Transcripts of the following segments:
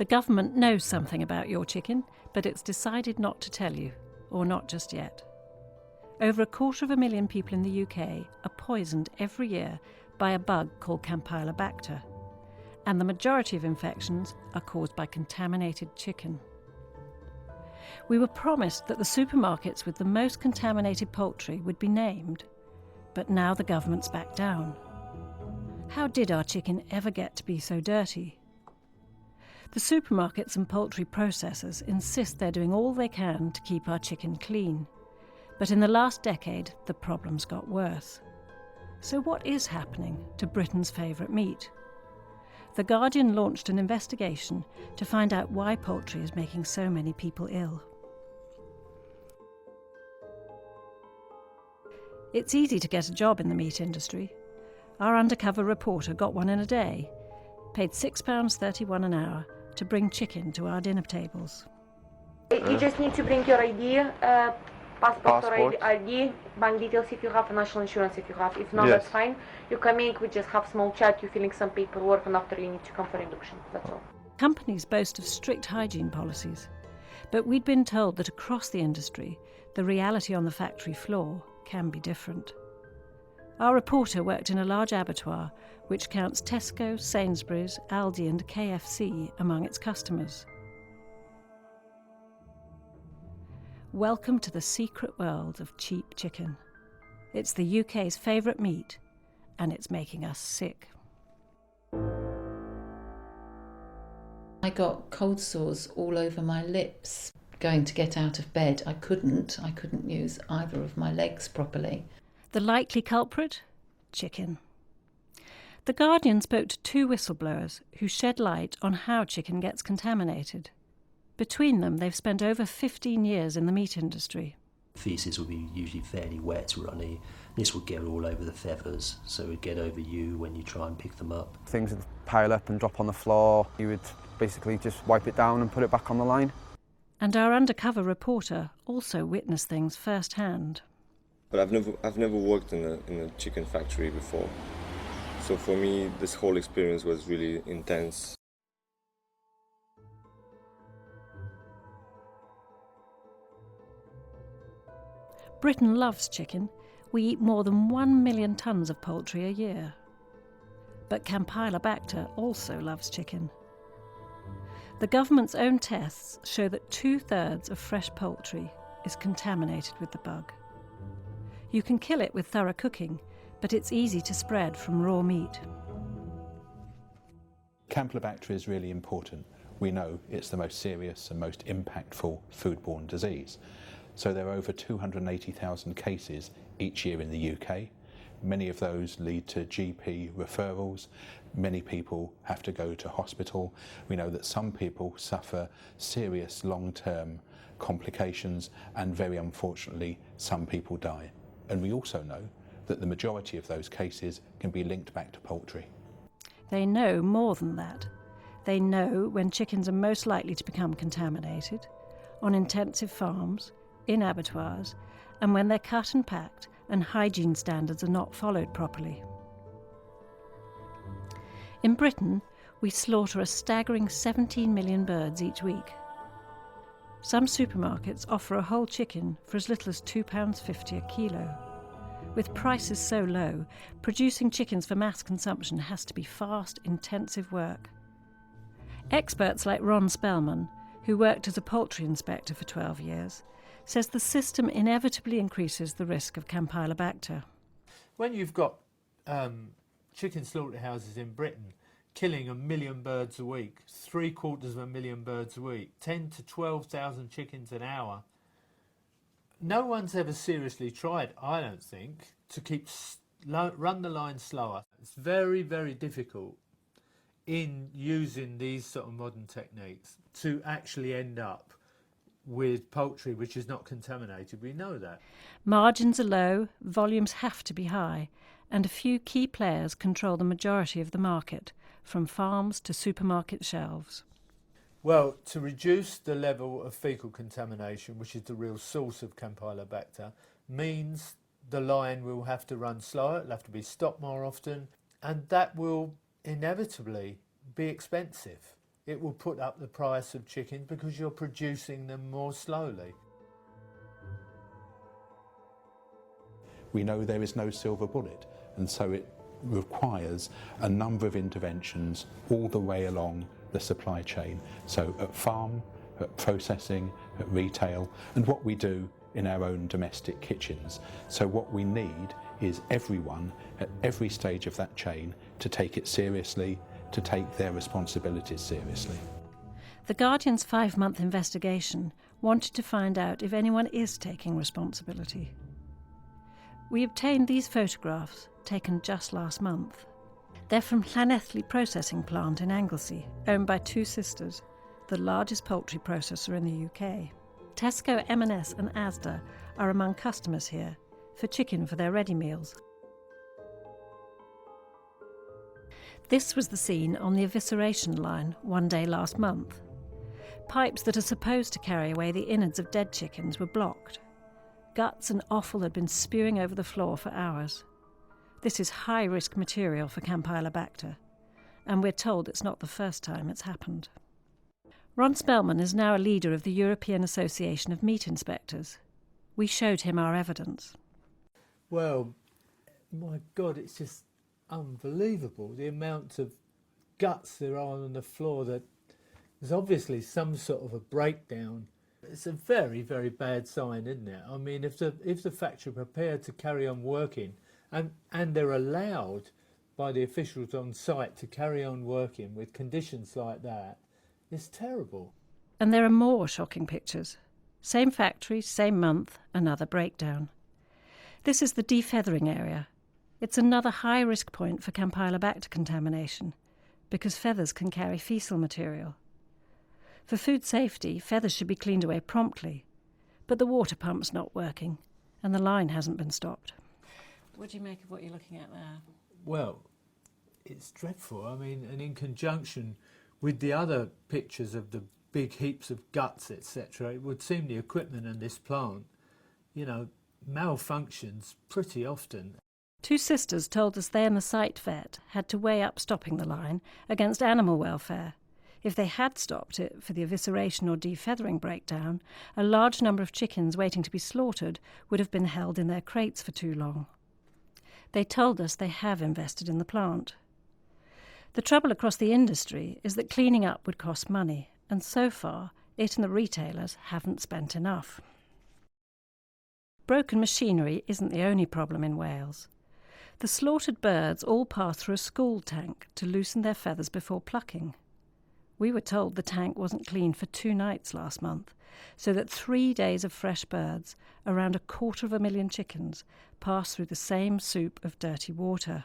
The government knows something about your chicken, but it's decided not to tell you, or not just yet. Over 250,000 people in the UK are poisoned every year by a bug called Campylobacter, and the majority of infections are caused by contaminated chicken. We were promised that the supermarkets with the most contaminated poultry would be named, but now the government's backed down. How did our chicken ever get to be so dirty? The supermarkets and poultry processors insist they're doing all they can to keep our chicken clean. But in the last decade, the problems got worse. So what is happening to Britain's favourite meat? The Guardian launched an investigation to find out why poultry is making so many people ill. It's easy to get a job in the meat industry. Our undercover reporter got one in a day, paid £6.31 an hour to bring chicken to our dinner tables. You just need to bring your ID, passport or ID, bank details if you have, national insurance if you have. If not, that's fine. You come in, we just have small chat, you're filling some paperwork, and after you need to come for induction. That's all. Companies boast of strict hygiene policies, but we'd been told that across the industry, the reality on the factory floor can be different. Our reporter worked in a large abattoir which counts Tesco, Sainsbury's, Aldi and KFC among its customers. Welcome to the secret world of cheap chicken. It's the UK's favourite meat, and it's making us sick. I got cold sores all over my lips. Going to get out of bed, I couldn't use either of my legs properly. The likely culprit? Chicken. The Guardian spoke to 2 whistleblowers who shed light on how chicken gets contaminated. Between them, they've spent over 15 years in the meat industry. Faeces will be usually fairly wet, runny. This will get all over the feathers, so it would get over you when you try and pick them up. Things would pile up and drop on the floor. You would basically just wipe it down and put it back on the line. And our undercover reporter also witnessed things firsthand. But I've never worked in a chicken factory before, so for me this whole experience was really intense. Britain loves chicken. We eat more than 1 million tonnes of poultry a year. But Campylobacter also loves chicken. The government's own tests show that 2/3 of fresh poultry is contaminated with the bug. You can kill it with thorough cooking, but it's easy to spread from raw meat. Campylobacter is really important. We know it's the most serious and most impactful foodborne disease. So there are over 280,000 cases each year in the UK. Many of those lead to GP referrals. Many people have to go to hospital. We know that some people suffer serious long-term complications, and very unfortunately, some people die. And we also know that the majority of those cases can be linked back to poultry. They know more than that. They know when chickens are most likely to become contaminated, on intensive farms, in abattoirs, and when they're cut and packed and hygiene standards are not followed properly. In Britain, we slaughter a staggering 17 million birds each week. Some supermarkets offer a whole chicken for as little as £2.50 a kilo. With prices so low, producing chickens for mass consumption has to be fast, intensive work. Experts like Ron Spellman, who worked as a poultry inspector for 12 years, says the system inevitably increases the risk of Campylobacter. When you've got chicken slaughterhouses in Britain killing 1 million birds a week, 750,000 birds a week, 10 to 12,000 chickens an hour, no one's ever seriously tried, I don't think, to run the line slower. It's very, very difficult in using these sort of modern techniques to actually end up with poultry which is not contaminated. We know that. Margins are low, volumes have to be high, and a few key players control the majority of the market, from farms to supermarket shelves. Well, to reduce the level of faecal contamination, which is the real source of Campylobacter, means the line will have to run slower, it'll have to be stopped more often, and that will inevitably be expensive. it will put up the price of chicken because you're producing them more slowly. We know there is no silver bullet, and so it requires a number of interventions all the way along the supply chain. So at farm, at processing, at retail, and what we do in our own domestic kitchens. So what we need is everyone at every stage of that chain to take it seriously, to take their responsibilities seriously. The Guardian's 5-month investigation wanted to find out if anyone is taking responsibility. We obtained these photographs, taken just last month. They're from Llanelli processing plant in Anglesey, owned by two sisters, the largest poultry processor in the UK. Tesco, M&S and Asda are among customers here for chicken for their ready meals. This was the scene on the evisceration line one day last month. Pipes that are supposed to carry away the innards of dead chickens were blocked. Guts and offal had been spewing over the floor for hours. This is high-risk material for Campylobacter, and we're told it's not the first time it's happened. Ron Spellman is now a leader of the European Association of Meat Inspectors. We showed him our evidence. Well, my God, it's just unbelievable, the amount of guts there are on the floor. That there's obviously some sort of a breakdown. It's a very, very bad sign, isn't it? I mean, if the factory are prepared to carry on working and they're allowed by the officials on site to carry on working with conditions like that, it's terrible. And there are more shocking pictures. Same factory, same month, another breakdown. This is the defeathering area. It's another high-risk point for Campylobacter contamination because feathers can carry faecal material. For food safety, feathers should be cleaned away promptly, but the water pump's not working and the line hasn't been stopped. What do you make of what you're looking at there? Well, it's dreadful. I mean, and in conjunction with the other pictures of the big heaps of guts, etc., it would seem the equipment in this plant, malfunctions pretty often. Two sisters told us they and the site vet had to weigh up stopping the line against animal welfare. If they had stopped it for the evisceration or defeathering breakdown, a large number of chickens waiting to be slaughtered would have been held in their crates for too long. They told us they have invested in the plant. The trouble across the industry is that cleaning up would cost money, and so far, it and the retailers haven't spent enough. Broken machinery isn't the only problem in Wales. The slaughtered birds all pass through a school tank to loosen their feathers before plucking. We were told the tank wasn't cleaned for 2 nights last month, so that 3 days of fresh birds, around 250,000 chickens, pass through the same soup of dirty water.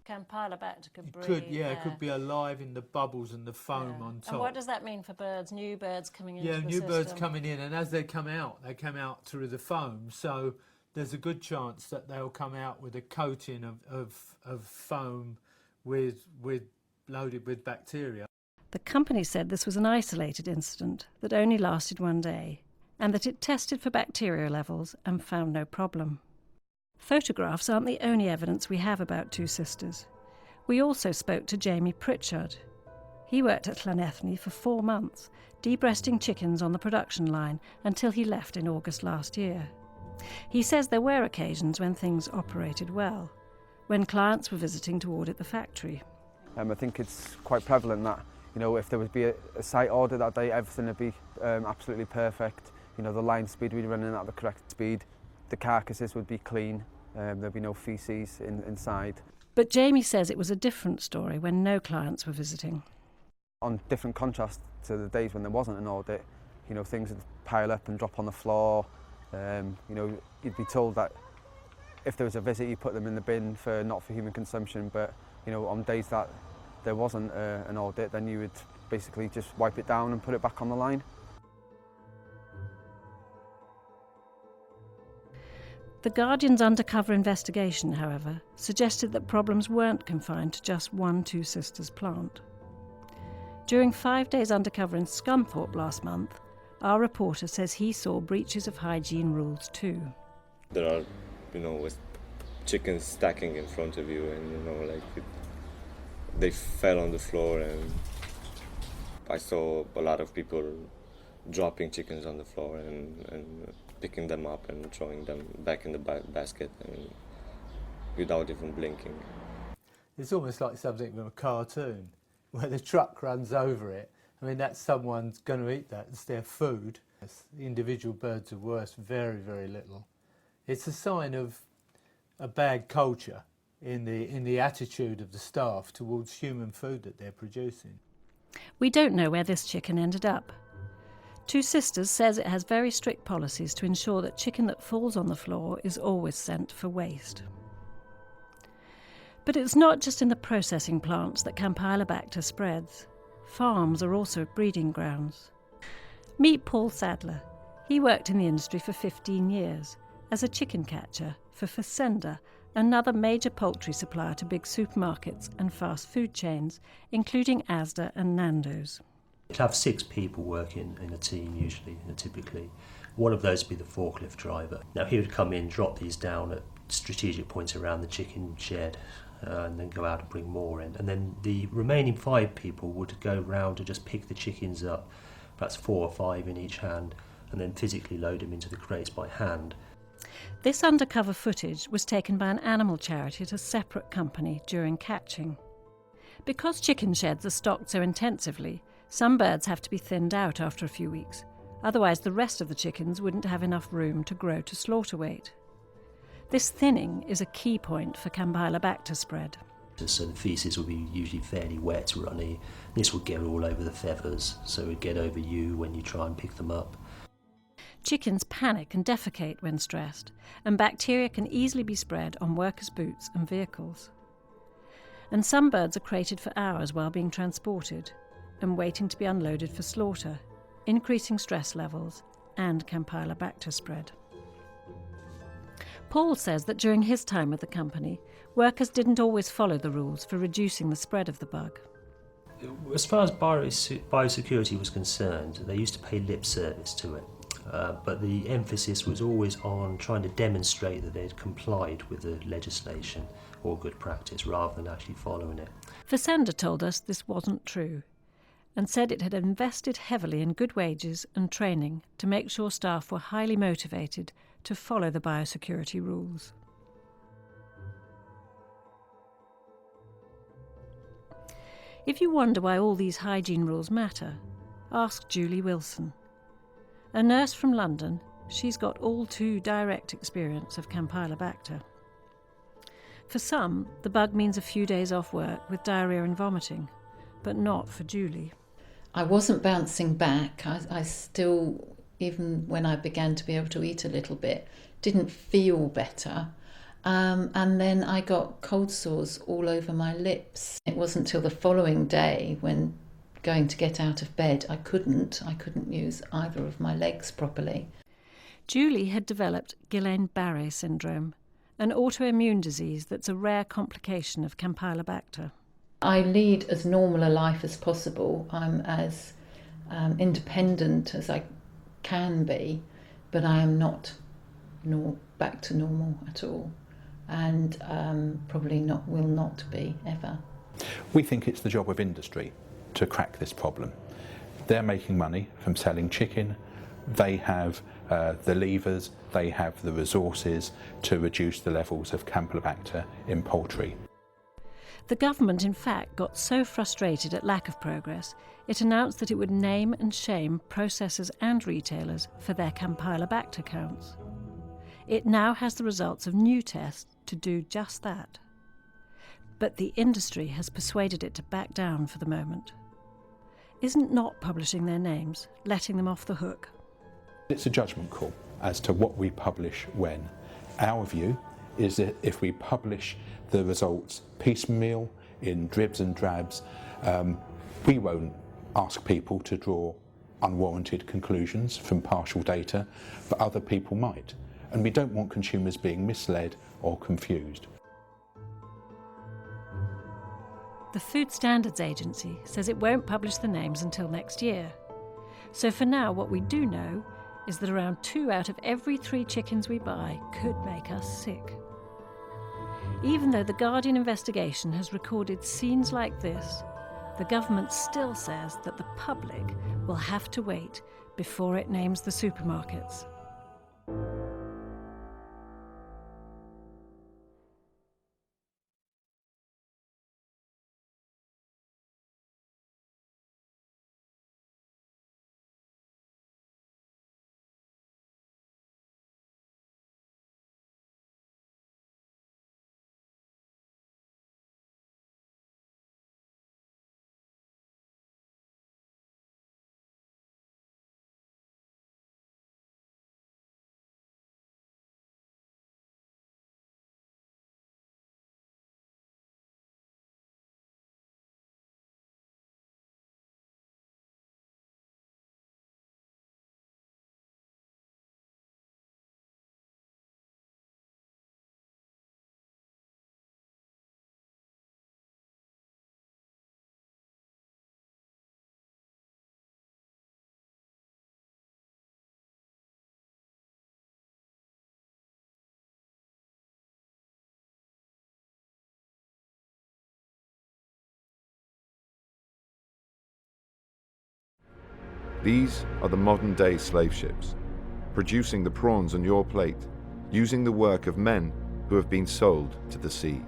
Campylobacter could breathe. It could be alive in the bubbles and the foam on top. And what does that mean for birds? New birds coming into the system? Yeah, new birds coming in, and as they come out through the foam. So there's a good chance that they'll come out with a coating of foam loaded with bacteria. The company said this was an isolated incident that only lasted 1 day, and that it tested for bacteria levels and found no problem. Photographs aren't the only evidence we have about two sisters. We also spoke to Jamie Pritchard. He worked at Llanelli for 4 months, debreasting chickens on the production line until he left in August last year. He says there were occasions when things operated well, when clients were visiting to audit the factory. I think it's quite prevalent that, if there would be a site audit that day, everything would be absolutely perfect. The line speed would be running at the correct speed. The carcasses would be clean, there'd be no faeces inside. But Jamie says it was a different story when no clients were visiting. On different contrast to the days when there wasn't an audit, things would pile up and drop on the floor. You'd be told that if there was a visit, you put them in the bin not for human consumption, but on days that there wasn't an audit, then you would basically just wipe it down and put it back on the line. The Guardian's undercover investigation, however, suggested that problems weren't confined to just one Two Sisters plant. During 5 days undercover in Scunthorpe last month, our reporter says he saw breaches of hygiene rules too. There are, with chickens stacking in front of you, and they fell on the floor, and I saw a lot of people dropping chickens on the floor and picking them up and throwing them back in the basket and without even blinking. It's almost like something from a cartoon where the truck runs over it. I mean, that's someone's going to eat that. It's their food. The individual birds are worth very, very little. It's a sign of a bad culture in the attitude of the staff towards human food that they're producing. We don't know where this chicken ended up. Two Sisters says it has very strict policies to ensure that chicken that falls on the floor is always sent for waste. But it's not just in the processing plants that Campylobacter spreads. Farms are also breeding grounds. Meet Paul Sadler. He worked in the industry for 15 years as a chicken catcher for Fazenda, another major poultry supplier to big supermarkets and fast food chains, including Asda and Nando's. You'd have 6 people working in a team usually, typically. One of those would be the forklift driver. Now he would come in, drop these down at strategic points around the chicken shed, and then go out and bring more in. And then the remaining 5 people would go round to just pick the chickens up, perhaps 4 or 5 in each hand, and then physically load them into the crates by hand. This undercover footage was taken by an animal charity at a separate company during catching. Because chicken sheds are stocked so intensively, some birds have to be thinned out after a few weeks. Otherwise, the rest of the chickens wouldn't have enough room to grow to slaughter weight. This thinning is a key point for Campylobacter spread. So the faeces would be usually fairly wet, runny. This would get all over the feathers, so it would get over you when you try and pick them up. Chickens panic and defecate when stressed, and bacteria can easily be spread on workers' boots and vehicles. And some birds are crated for hours while being transported and waiting to be unloaded for slaughter, increasing stress levels and Campylobacter spread. Paul says that during his time with the company, workers didn't always follow the rules for reducing the spread of the bug. As far as biosecurity was concerned, they used to pay lip service to it. But the emphasis was always on trying to demonstrate that they'd complied with the legislation or good practice rather than actually following it. Fazenda told us this wasn't true and said it had invested heavily in good wages and training to make sure staff were highly motivated to follow the biosecurity rules. If you wonder why all these hygiene rules matter, ask Julie Wilson. A nurse from London, she's got all too direct experience of Campylobacter. For some, the bug means a few days off work with diarrhoea and vomiting, but not for Julie. I wasn't bouncing back. I still, even when I began to be able to eat a little bit, didn't feel better. And then I got cold sores all over my lips. It wasn't till the following day when going to get out of bed, I couldn't use either of my legs properly. Julie had developed Guillain-Barré syndrome, an autoimmune disease that's a rare complication of Campylobacter. I lead as normal a life as possible. I'm as independent as I can be, but I am not back to normal at all, and probably will not be ever. We think it's the job of industry to crack this problem. They're making money from selling chicken. They have the levers, they have the resources to reduce the levels of Campylobacter in poultry. The government, in fact, got so frustrated at lack of progress, it announced that it would name and shame processors and retailers for their Campylobacter counts. It now has the results of new tests to do just that. But the industry has persuaded it to back down for the moment. Isn't not publishing their names letting them off the hook? It's a judgment call as to what we publish when. Our view is that if we publish the results piecemeal in dribs and drabs, we won't ask people to draw unwarranted conclusions from partial data, but other people might. And we don't want consumers being misled or confused. The Food Standards Agency says it won't publish the names until next year. So for now, what we do know is that around 2 out of every 3 chickens we buy could make us sick. Even though the Guardian investigation has recorded scenes like this, the government still says that the public will have to wait before it names the supermarkets. These are the modern-day slave ships, producing the prawns on your plate, using the work of men who have been sold to the sea.